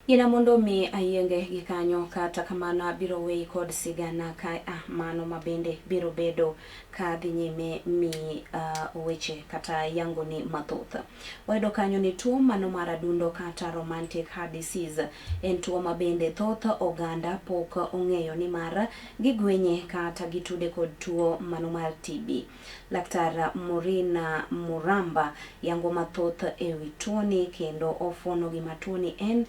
Ina mondo mi ayenge gi kanyo kata kamano biro wei kod sigana ka mano mabende biro bedo ka dhi nyime mi weche kata yango ni mathoth. Wayudo kanyo ni tuo mano mar adundo kata romantic heart disease en tuo mabende thoth oganda pok ong'eyo ni mar gigwenye kata gitude kod tuo mano mar TB. Laktar Morina Muramba yango mathoth ewi tuoni kendo ofuono gima tuoni en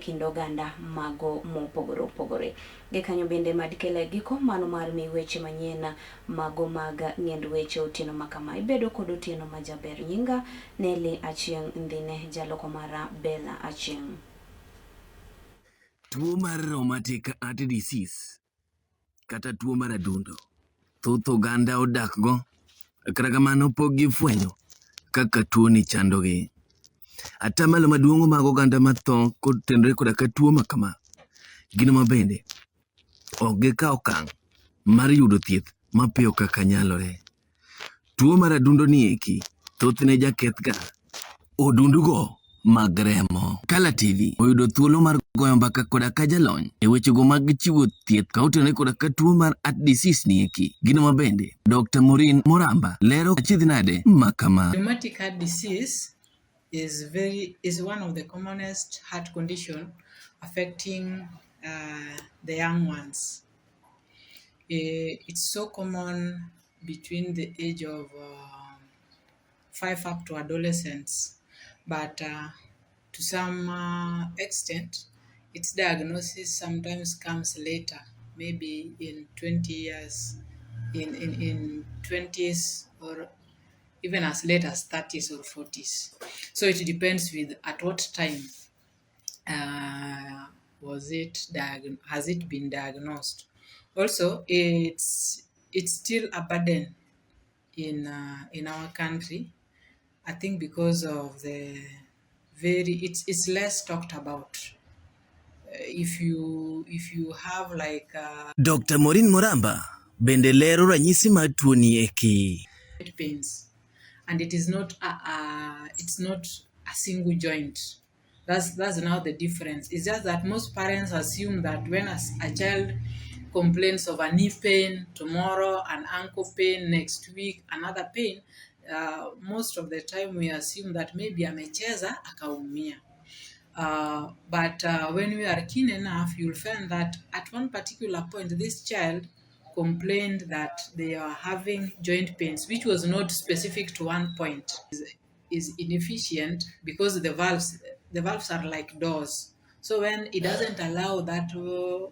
kind oganda mago mopogore opogore. Gi kanyo bende madkele giko mano mar mi weche manyien mago mag ng'end weche otieno makama. Ibedo kod otieno majaber. Nyinga Nelly Achieng' Ndhine, jaloko mara Bella Achieng'. Tuo mar rheumatic heart disease kata tuo mar adundo thoth oganda odakgo, kata kamano pok gifwenyo kaka tuoni chandogi. Atamalo maduong' mag oganda matho kotenore koda ka tuo makama gino mabende ok gikawo okang' mar yudo thieth mapiyo kaka nyalore. Tuo mar adundo ni eki thothne jakethga odundugo mag remo. Kala TV oyudo thuolo mar goyo mbaka koda ka jalony e wechego mag chiwo thieth ka otenore koda ka tuo mar heart disease ni eki. Gino mabende Dr. Maureen Muramba lero achiedh nade makama. Rheumatic heart disease is one of the commonest heart condition affecting the young ones. It's so common between the age of 5 up to adolescence, but to some extent, its diagnosis sometimes comes later, maybe in 20 years, in 20s, or even as late as 30s or 40s. So it depends with at what time has it been diagnosed. Also, it's still a burden in our country. I think because of it's less talked about. If you have like Dr. Maureen Muramba bende lero ranyisi mar tuoni eki. pains, and it is not it's not a single joint. That's now the difference. It's just that most parents assume that when a child complains of a knee pain tomorrow, an ankle pain next week, another pain, most of the time we assume that maybe amecheza akaumia. But when we are keen enough, you'll find that at one particular point, this child complained that they are having joint pains, which was not specific to one point. Is inefficient because the valves are like doors. So when it doesn't allow that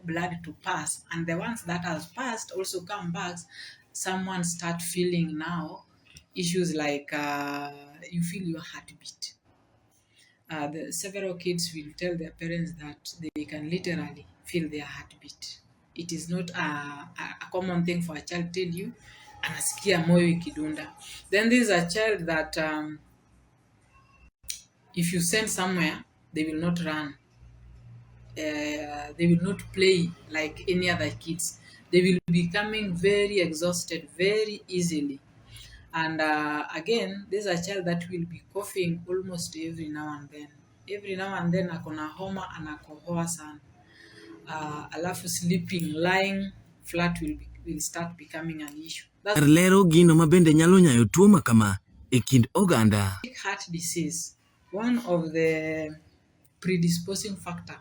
blood to pass, and the ones that has passed also come back, someone start feeling now issues like you feel your heartbeat. Several kids will tell their parents that they can literally feel their heartbeat. It is not a common thing for a child to tell you, anasikia moyo ikidunda. Then there is a child that if you send somewhere, they will not run. They will not play like any other kids. They will be becoming very exhausted very easily. And again, there's a child that will be coughing almost every now and then. Every now and then akona homa anakohoa sana. Alafu sleeping, lying flat will start becoming an issue. That's Lero gino mabende nyalo nyayo tuo makama e kind oganda. heart disease. One of the predisposing factor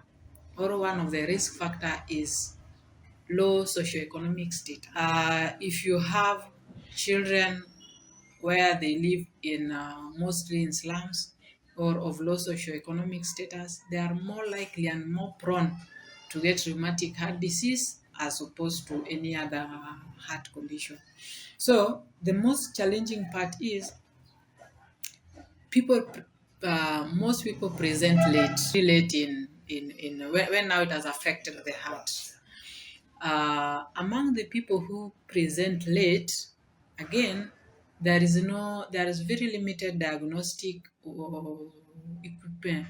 or one of the risk factor is low socioeconomic state. If you have children where they live in mostly in slums or of low socioeconomic status, they are more likely and more prone to get rheumatic heart disease as opposed to any other heart condition. So the most challenging part is most people present late in when now it has affected the heart. Among the people who present late, again, there is very limited diagnostic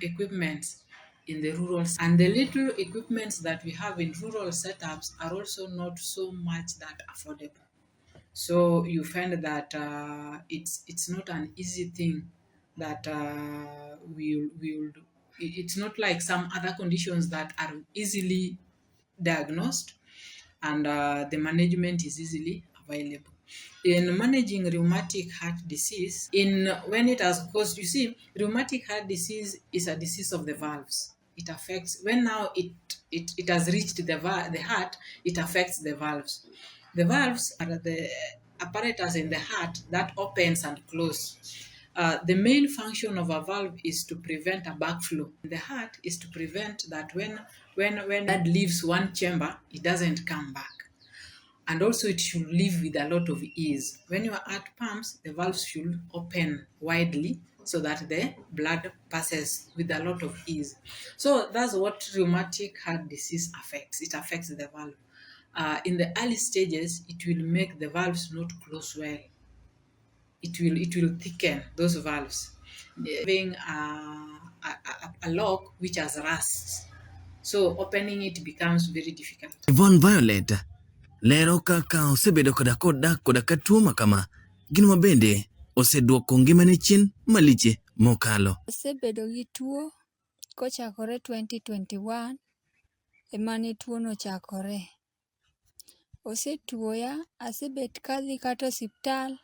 equipments in the rural, and the little equipments that we have in rural setups are also not so much that affordable. So you find that it's not an easy thing that we will it's not like some other conditions that are easily diagnosed, and the management is easily available. In managing rheumatic heart disease, when it has caused, you see, rheumatic heart disease is a disease of the valves. It affects, when now it has reached the heart, it affects the valves. The valves are the apparatus in the heart that opens and closes. The main function of a valve is to prevent a backflow. The heart is to prevent that when blood leaves one chamber, it doesn't come back. And also it should leave with a lot of ease. When your heart pumps, the valves should open widely so that the blood passes with a lot of ease. So that's what rheumatic heart disease affects. It affects the valve. In the early stages, it will make the valves not close well. It will thicken those valves, having a lock which has rust. So opening it becomes very difficult. Yvonne Violet lero kaka osebedo koda ka tuo makama gin mabende oseduoko ngimane chien maliche mokalo. Osebedo gi tuo kochakore 2021 emane tuo no chakore. Osetuoya, asebet kadhi kata osiptal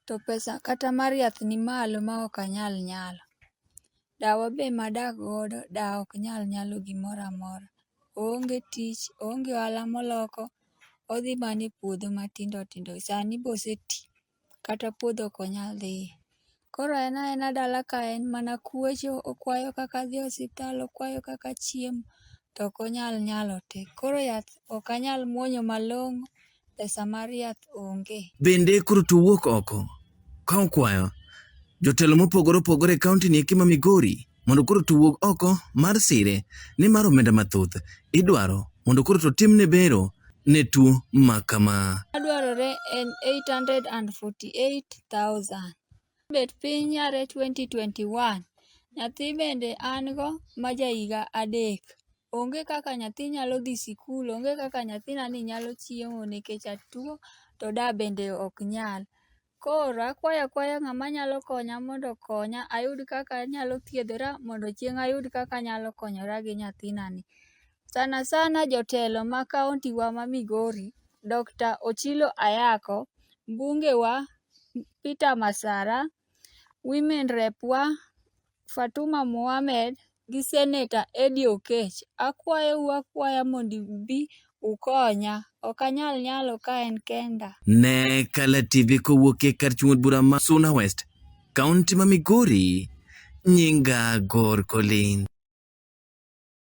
to pesa kata mar yath ni malo ma ok anyal nyalo. Dawa be madak godo, dawa ok nyalo gimoro amora. Oonge tich, oonge ohala moloko, odhi mana e puodho matindo tindo. Sani be oseti, kata puodho ok onyal dhiye. Koro en aena dala ka, en mana kwecho, okwayo kaka dhi osiptal, okwayo kaka chiemo, to ok onyal nyalo te. Koro yath ok anyal muonyo malong'o, pesa mar yath onge. Bende koro tuo wuok oko ka okwayo jotelo mopogore opogore e kaunti ni eki ma Migori mondo koro tuo wuog oko mar sire ni mar omenda mathoth idwaro mondo koro to timne bero ne tuo makama. Adwarore en 848,000. Bet piny yare 2021. Nyathi bende an go ma jahiga 3. Onge kaka nyathi nyalo dhi sikul, onge kaka nyathinani nyalo chiemo nikech atuo to da bende ok nyal. Koro akwayo ng'ama nyalo konya mondo okonya ayud kaka anyalo thiedhora mondo chieng' ayud kaka anyalo konyora gi nyathinani. Sana sana jotelo ma kaunti wa ma Migori, Dr. Ochilo Ayako, mbunge wa Peter Masara, women rep wa Fatuma Mohamed gi Senator Eddie Oketch. Akwaya mondo ubi ukonya. Ok anyal nyalo ka en kenda. Ne Kala TV kowuok e kar chuod bura ma Suna West, kaunti ma Migori, nyinga Gor Kolin.